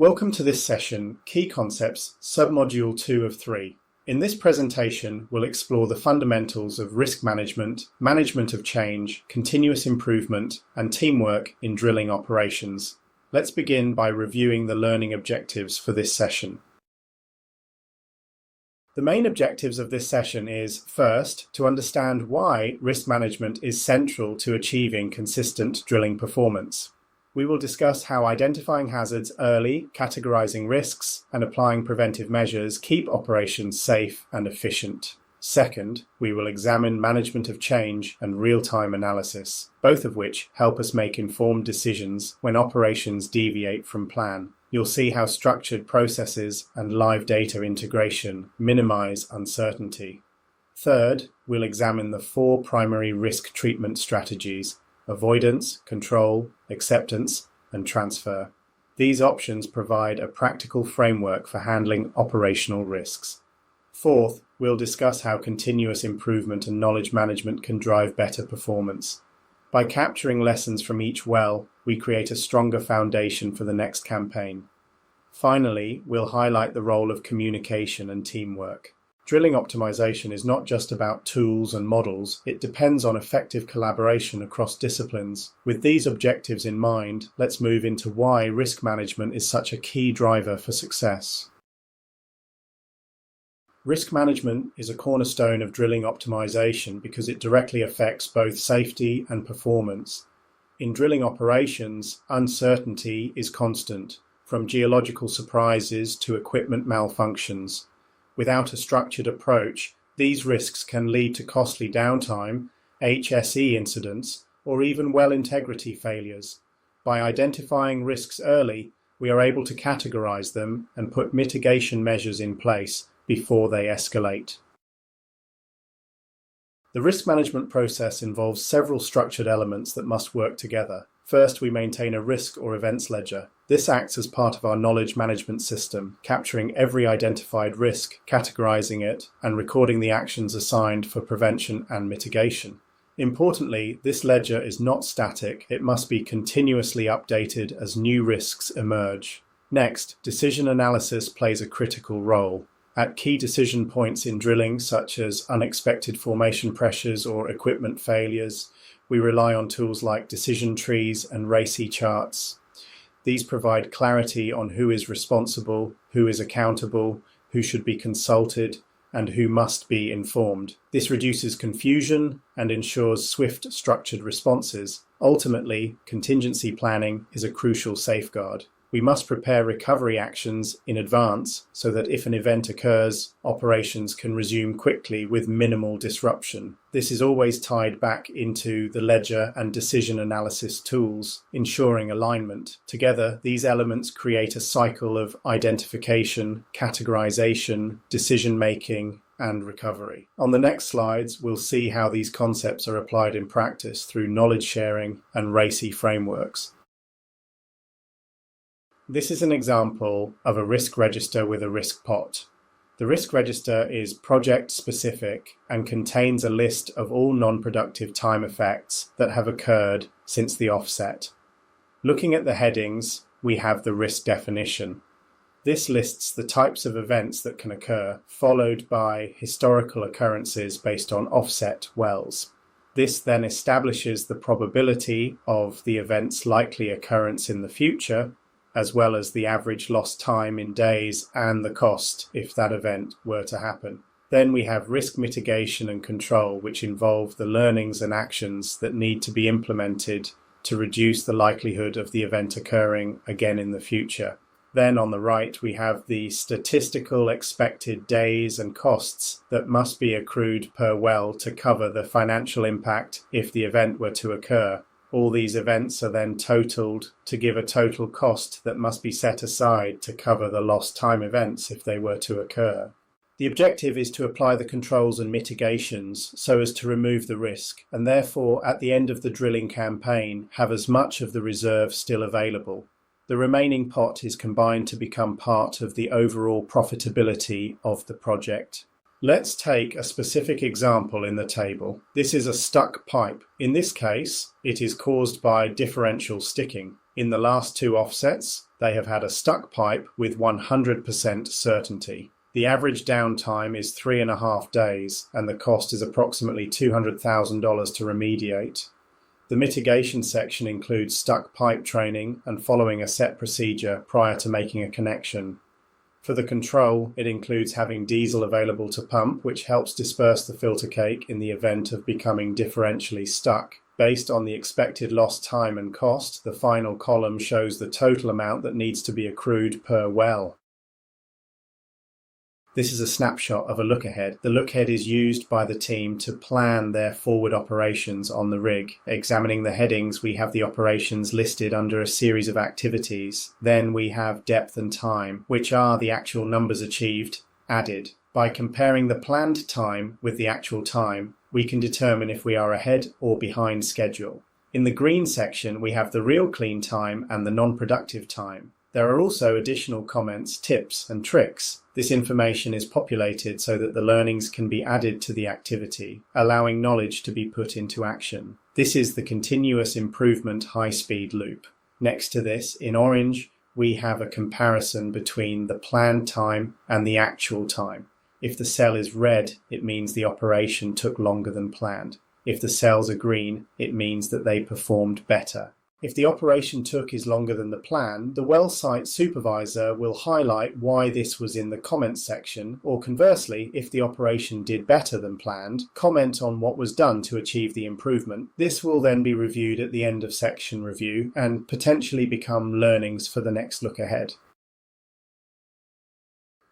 Welcome to this session, Key Concepts, Submodule 2 of 3. In this presentation, we'll explore the fundamentals of risk management, management of change, continuous improvement, and teamwork in drilling operations. Let's begin by reviewing the learning objectives for this session. The main objectives of this session is, first, to understand why risk management is central to achieving consistent drilling performance. We will discuss how identifying hazards early, categorizing risks, and applying preventive measures keep operations safe and efficient. Second, we will examine management of change and real-time analysis, both of which help us make informed decisions when operations deviate from plan. You'll see how structured processes and live data integration minimize uncertainty. Third, we'll examine the 4 primary risk treatment strategies: avoidance, control, acceptance, and transfer. These options provide a practical framework for handling operational risks. Fourth, we'll discuss how continuous improvement and knowledge management can drive better performance. By capturing lessons from each well, we create a stronger foundation for the next campaign. Finally, we'll highlight the role of communication and teamwork. Drilling optimization is not just about tools and models, it depends on effective collaboration across disciplines. With these objectives in mind, let's move into why risk management is such a key driver for success. Risk management is a cornerstone of drilling optimization because it directly affects both safety and performance. In drilling operations, uncertainty is constant, from geological surprises to equipment malfunctions. Without a structured approach, these risks can lead to costly downtime, HSE incidents, or even well integrity failures. By identifying risks early, we are able to categorize them and put mitigation measures in place before they escalate. The risk management process involves several structured elements that must work together. First, we maintain a risk or events ledger. This acts as part of our knowledge management system, capturing every identified risk, categorizing it, and recording the actions assigned for prevention and mitigation. Importantly, this ledger is not static. It must be continuously updated as new risks emerge. Next, decision analysis plays a critical role. At key decision points in drilling, such as unexpected formation pressures or equipment failures, we rely on tools like decision trees and RACI charts. These provide clarity on who is responsible, who is accountable, who should be consulted, and who must be informed. This reduces confusion and ensures swift, structured responses. Ultimately, contingency planning is a crucial safeguard. We must prepare recovery actions in advance so that if an event occurs, operations can resume quickly with minimal disruption. This is always tied back into the ledger and decision analysis tools, ensuring alignment. Together, these elements create a cycle of identification, categorization, decision-making, and recovery. On the next slides, we'll see how these concepts are applied in practice through knowledge sharing and RACI frameworks. This is an example of a risk register with a risk pot. The risk register is project-specific and contains a list of all non-productive time effects that have occurred since the offset. Looking at the headings, we have the risk definition. This lists the types of events that can occur, followed by historical occurrences based on offset wells. This then establishes the probability of the event's likely occurrence in the future, as well as the average lost time in days and the cost if that event were to happen. Then we have risk mitigation and control, which involve the learnings and actions that need to be implemented to reduce the likelihood of the event occurring again in the future. Then on the right, we have the statistical expected days and costs that must be accrued per well to cover the financial impact if the event were to occur. All these events are then totaled to give a total cost that must be set aside to cover the lost time events if they were to occur. The objective is to apply the controls and mitigations so as to remove the risk, and therefore at the end of the drilling campaign have as much of the reserve still available. The remaining pot is combined to become part of the overall profitability of the project. Let's take a specific example in the table. This is a stuck pipe. In this case, it is caused by differential sticking. In the last 2 offsets, They have had a stuck pipe with 100% certainty. The average downtime is 3.5 days, and the cost is approximately $200,000 to remediate. The mitigation section includes stuck pipe training and following a set procedure prior to making a connection. For the control, it includes having diesel available to pump, which helps disperse the filter cake in the event of becoming differentially stuck. Based on the expected lost time and cost, the final column shows the total amount that needs to be accrued per well. This is a snapshot of a look-ahead. The look-ahead is used by the team to plan their forward operations on the rig. Examining the headings, we have the operations listed under a series of activities. Then we have depth and time, which are the actual numbers achieved, added. By comparing the planned time with the actual time, we can determine if we are ahead or behind schedule. In the green section, we have the real clean time and the non-productive time. There are also additional comments, tips, and tricks. This information is populated so that the learnings can be added to the activity, allowing knowledge to be put into action. This is the continuous improvement high-speed loop. Next to this, in orange, we have a comparison between the planned time and the actual time. If the cell is red, it means the operation took longer than planned. If the cells are green, it means that they performed better. If the operation took is longer than the plan, the well site supervisor will highlight why this was in the comments section, or conversely, if the operation did better than planned, comment on what was done to achieve the improvement. This will then be reviewed at the end of section review and potentially become learnings for the next look ahead.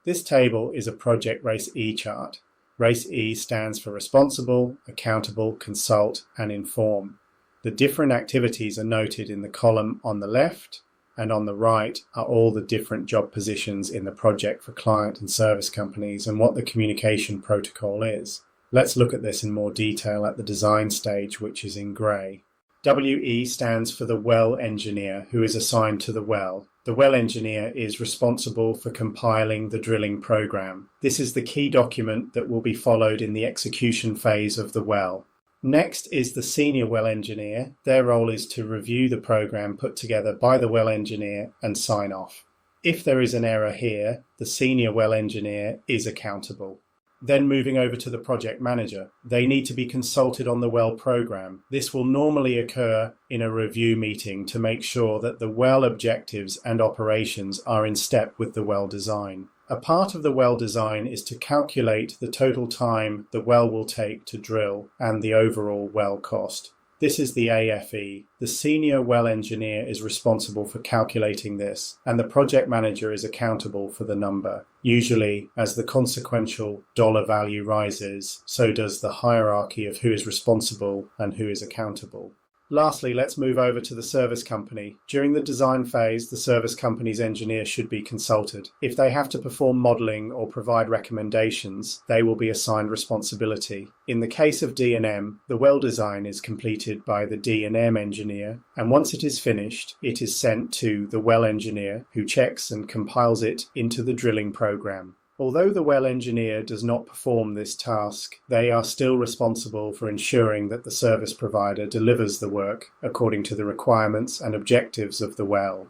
This table is a Project RACE E chart. RACE E stands for Responsible, Accountable, Consult, and Inform. The different activities are noted in the column on the left, and on the right are all the different job positions in the project for client and service companies and what the communication protocol is. Let's look at this in more detail at the design stage, which is in grey. WE stands for the well engineer, who is assigned to the well. The well engineer is responsible for compiling the drilling program. This is the key document that will be followed in the execution phase of the well. Next is the senior well engineer. Their role is to review the program put together by the well engineer and sign off. If there is an error here, the senior well engineer is accountable. Then moving over to the project manager. They need to be consulted on the well program. This will normally occur in a review meeting to make sure that the well objectives and operations are in step with the well design. A part of the well design is to calculate the total time the well will take to drill and the overall well cost. This is the AFE. The senior well engineer is responsible for calculating this, and the project manager is accountable for the number. Usually, as the consequential dollar value rises, so does the hierarchy of who is responsible and who is accountable. Lastly, let's move over to the service company. During the design phase, the service company's engineer should be consulted. If they have to perform modelling or provide recommendations, they will be assigned responsibility. In the case of D&M, the well design is completed by the D&M engineer, and once it is finished, it is sent to the well engineer, who checks and compiles it into the drilling program. Although the well engineer does not perform this task, they are still responsible for ensuring that the service provider delivers the work according to the requirements and objectives of the well.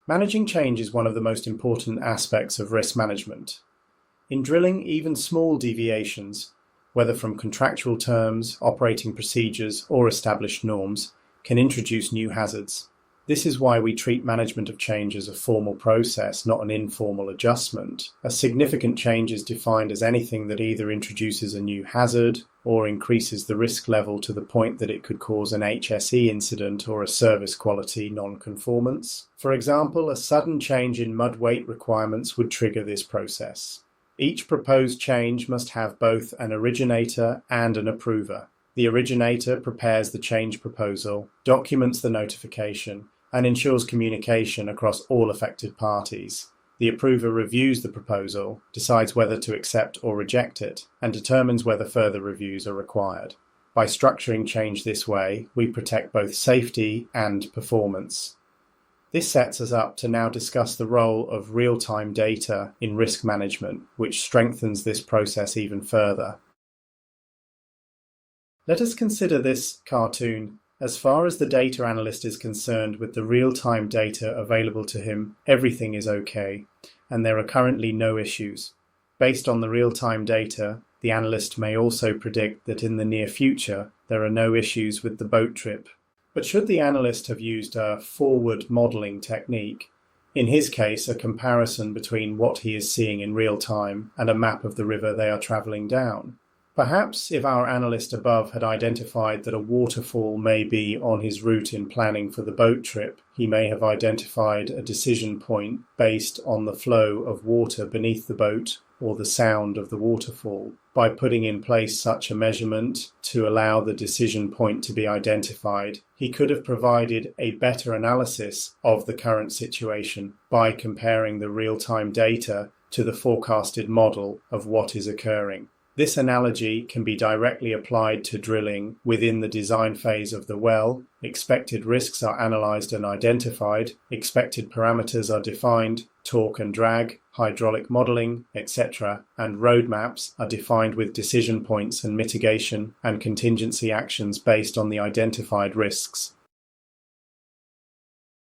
Managing change is one of the most important aspects of risk management. In drilling, even small deviations, whether from contractual terms, operating procedures, or established norms, can introduce new hazards. This is why we treat management of change as a formal process, not an informal adjustment. A significant change is defined as anything that either introduces a new hazard or increases the risk level to the point that it could cause an HSE incident or a service quality non-conformance. For example, a sudden change in mud weight requirements would trigger this process. Each proposed change must have both an originator and an approver. The originator prepares the change proposal, documents the notification, and ensures communication across all affected parties. The approver reviews the proposal, decides whether to accept or reject it, and determines whether further reviews are required. By structuring change this way, we protect both safety and performance. This sets us up to now discuss the role of real-time data in risk management, which strengthens this process even further. Let us consider this cartoon As far as the data analyst is concerned with the real-time data available to him, everything is okay, and there are currently no issues. Based on the real-time data, the analyst may also predict that in the near future there are no issues with the boat trip. But should the analyst have used a forward modeling technique, in his case a comparison between what he is seeing in real time and a map of the river they are travelling down? Perhaps if our analyst above had identified that a waterfall may be on his route in planning for the boat trip, he may have identified a decision point based on the flow of water beneath the boat or the sound of the waterfall. By putting in place such a measurement to allow the decision point to be identified, he could have provided a better analysis of the current situation by comparing the real-time data to the forecasted model of what is occurring. This analogy can be directly applied to drilling within the design phase of the well. Expected risks are analysed and identified, expected parameters are defined, torque and drag, hydraulic modelling, etc., and roadmaps are defined with decision points and mitigation and contingency actions based on the identified risks.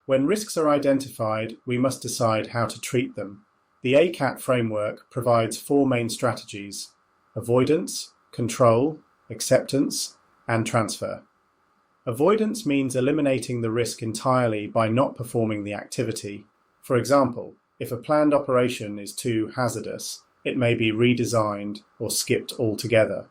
When risks are identified, we must decide how to treat them. The ACAT framework provides 4 main strategies: avoidance, control, acceptance, and transfer. Avoidance means eliminating the risk entirely by not performing the activity. For example, if a planned operation is too hazardous, it may be redesigned or skipped altogether.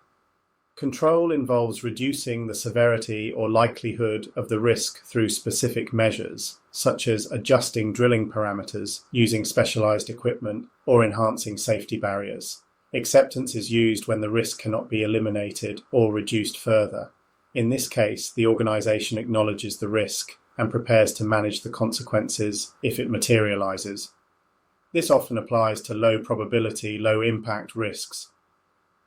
Control involves reducing the severity or likelihood of the risk through specific measures, such as adjusting drilling parameters, using specialized equipment, or enhancing safety barriers. Acceptance is used when the risk cannot be eliminated or reduced further. In this case, the organization acknowledges the risk and prepares to manage the consequences if it materializes. This often applies to low probability, low impact risks.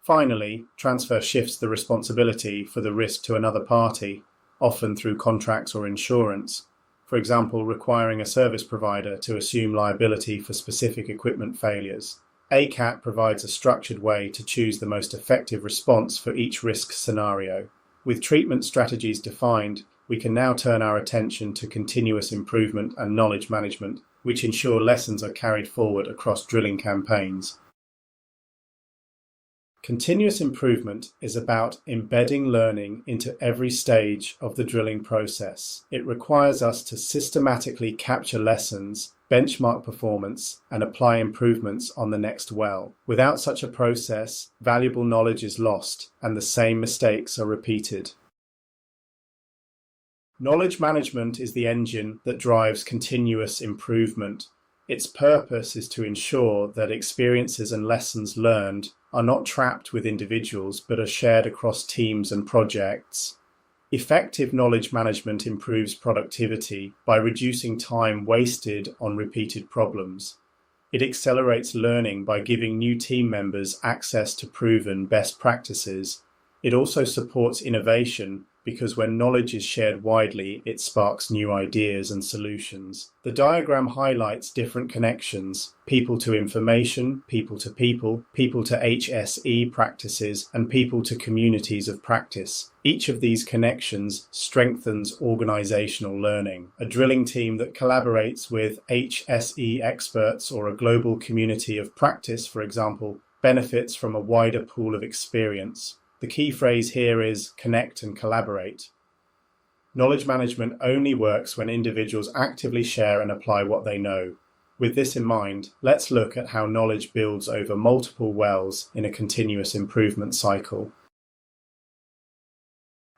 Finally, transfer shifts the responsibility for the risk to another party, often through contracts or insurance. For example, requiring a service provider to assume liability for specific equipment failures. ACAT provides a structured way to choose the most effective response for each risk scenario. With treatment strategies defined, we can now turn our attention to continuous improvement and knowledge management, which ensure lessons are carried forward across drilling campaigns. Continuous improvement is about embedding learning into every stage of the drilling process. It requires us to systematically capture lessons, benchmark performance, and apply improvements on the next well. Without such a process, valuable knowledge is lost and the same mistakes are repeated. Knowledge management is the engine that drives continuous improvement. Its purpose is to ensure that experiences and lessons learned are not trapped with individuals but are shared across teams and projects. Effective knowledge management improves productivity by reducing time wasted on repeated problems. It accelerates learning by giving new team members access to proven best practices. It also supports innovation because when knowledge is shared widely, it sparks new ideas and solutions. The diagram highlights different connections: people to information, people to people, people to HSE practices, and people to communities of practice. Each of these connections strengthens organizational learning. A drilling team that collaborates with HSE experts or a global community of practice, for example, benefits from a wider pool of experience. The key phrase here is connect and collaborate. Knowledge management only works when individuals actively share and apply what they know. With this in mind, let's look at how knowledge builds over multiple wells in a continuous improvement cycle.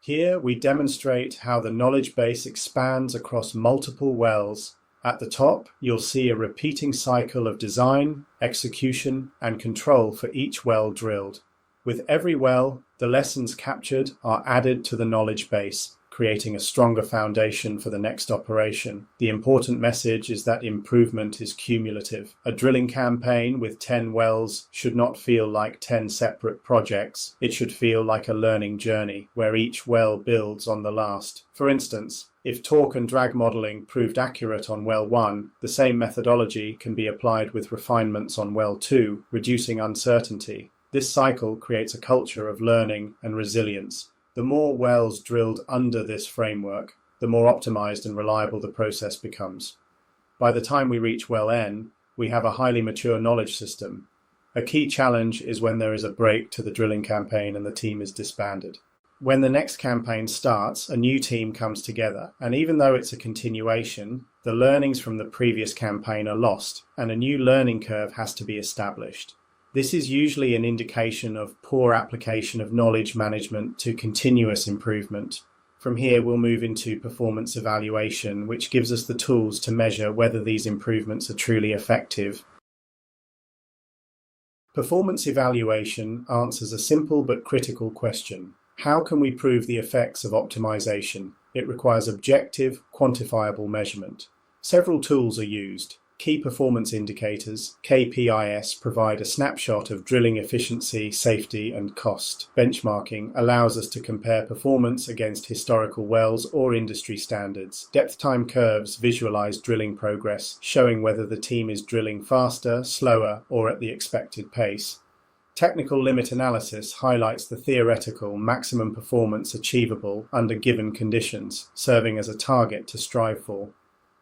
Here we demonstrate how the knowledge base expands across multiple wells. At the top, you'll see a repeating cycle of design, execution, and control for each well drilled. With every well, the lessons captured are added to the knowledge base, creating a stronger foundation for the next operation. The important message is that improvement is cumulative. A drilling campaign with 10 wells should not feel like 10 separate projects. It should feel like a learning journey, where each well builds on the last. For instance, if torque and drag modelling proved accurate on well 1, the same methodology can be applied with refinements on well 2, reducing uncertainty. This cycle creates a culture of learning and resilience, The more wells drilled under this framework, the more optimized and reliable the process becomes. By the time we reach well N, we have a highly mature knowledge system. A key challenge is when there is a break to the drilling campaign and the team is disbanded. When the next campaign starts, a new team comes together, and even though it's a continuation, the learnings from the previous campaign are lost, and a new learning curve has to be established. This is usually an indication of poor application of knowledge management to continuous improvement. From here, we'll move into performance evaluation, which gives us the tools to measure whether these improvements are truly effective. Performance evaluation answers a simple but critical question. How can we prove the effects of optimization? It requires objective, quantifiable measurement. Several tools are used. Key performance indicators, KPIs, provide a snapshot of drilling efficiency, safety, and cost. Benchmarking allows us to compare performance against historical wells or industry standards. Depth time curves visualize drilling progress, showing whether the team is drilling faster, slower, or at the expected pace. Technical limit analysis highlights the theoretical maximum performance achievable under given conditions, serving as a target to strive for.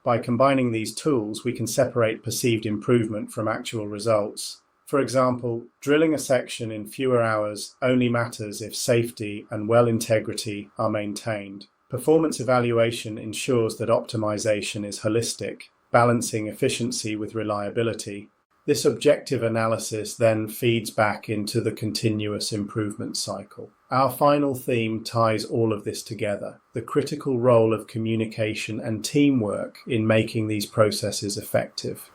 By combining these tools, we can separate perceived improvement from actual results. For example, drilling a section in fewer hours only matters if safety and well integrity are maintained. Performance evaluation ensures that optimization is holistic, balancing efficiency with reliability. This objective analysis then feeds back into the continuous improvement cycle. Our final theme ties all of this together, the critical role of communication and teamwork in making these processes effective.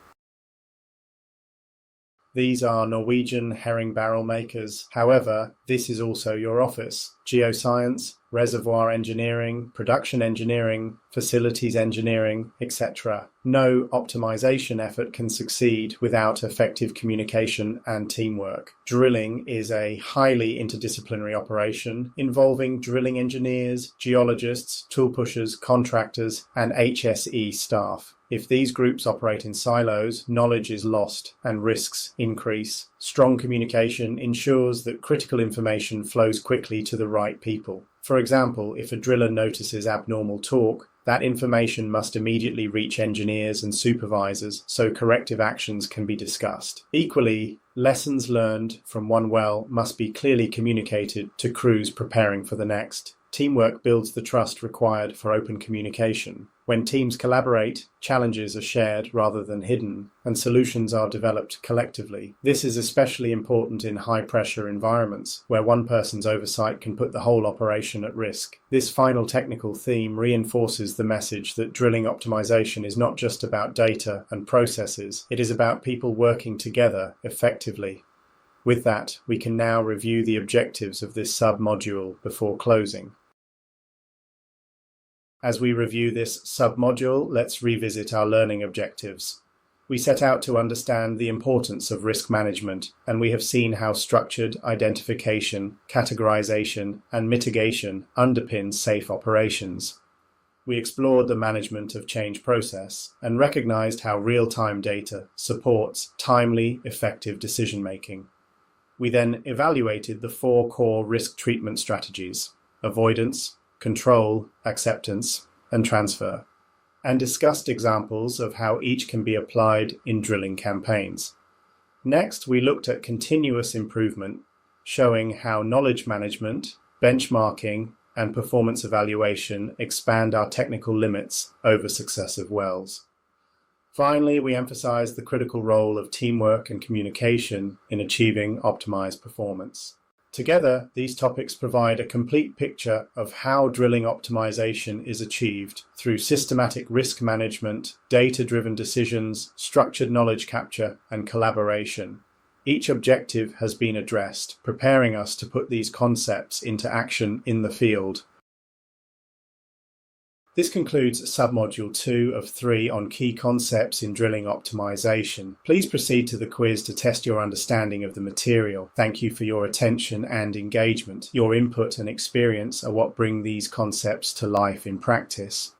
These are Norwegian herring barrel makers. However, this is also your office. Geoscience, reservoir engineering, production engineering, facilities engineering, etc. No optimization effort can succeed without effective communication and teamwork. Drilling is a highly interdisciplinary operation involving drilling engineers, geologists, tool pushers, contractors, and HSE staff. If these groups operate in silos, knowledge is lost and risks increase. Strong communication ensures that critical information flows quickly to the right people. For example, if a driller notices abnormal torque, that information must immediately reach engineers and supervisors so corrective actions can be discussed. Equally, lessons learned from one well must be clearly communicated to crews preparing for the next. Teamwork builds the trust required for open communication. When teams collaborate, challenges are shared rather than hidden, and solutions are developed collectively. This is especially important in high-pressure environments, where one person's oversight can put the whole operation at risk. This final technical theme reinforces the message that drilling optimization is not just about data and processes, it is about people working together effectively. With that, we can now review the objectives of this sub-module before closing. As we review this sub-module, let's revisit our learning objectives. We set out to understand the importance of risk management, and we have seen how structured identification, categorization, and mitigation underpin safe operations. We explored the management of change process and recognized how real-time data supports timely, effective decision-making. We then evaluated the 4 core risk treatment strategies: avoidance, control, acceptance, and transfer, and discussed examples of how each can be applied in drilling campaigns. Next, we looked at continuous improvement, showing how knowledge management, benchmarking, and performance evaluation expand our technical limits over successive wells. Finally, we emphasized the critical role of teamwork and communication in achieving optimized performance. Together, these topics provide a complete picture of how drilling optimization is achieved through systematic risk management, data-driven decisions, structured knowledge capture, and collaboration. Each objective has been addressed, preparing us to put these concepts into action in the field. This concludes Submodule 2 of 3 on key concepts in drilling optimization. Please proceed to the quiz to test your understanding of the material. Thank you for your attention and engagement. Your input and experience are what bring these concepts to life in practice.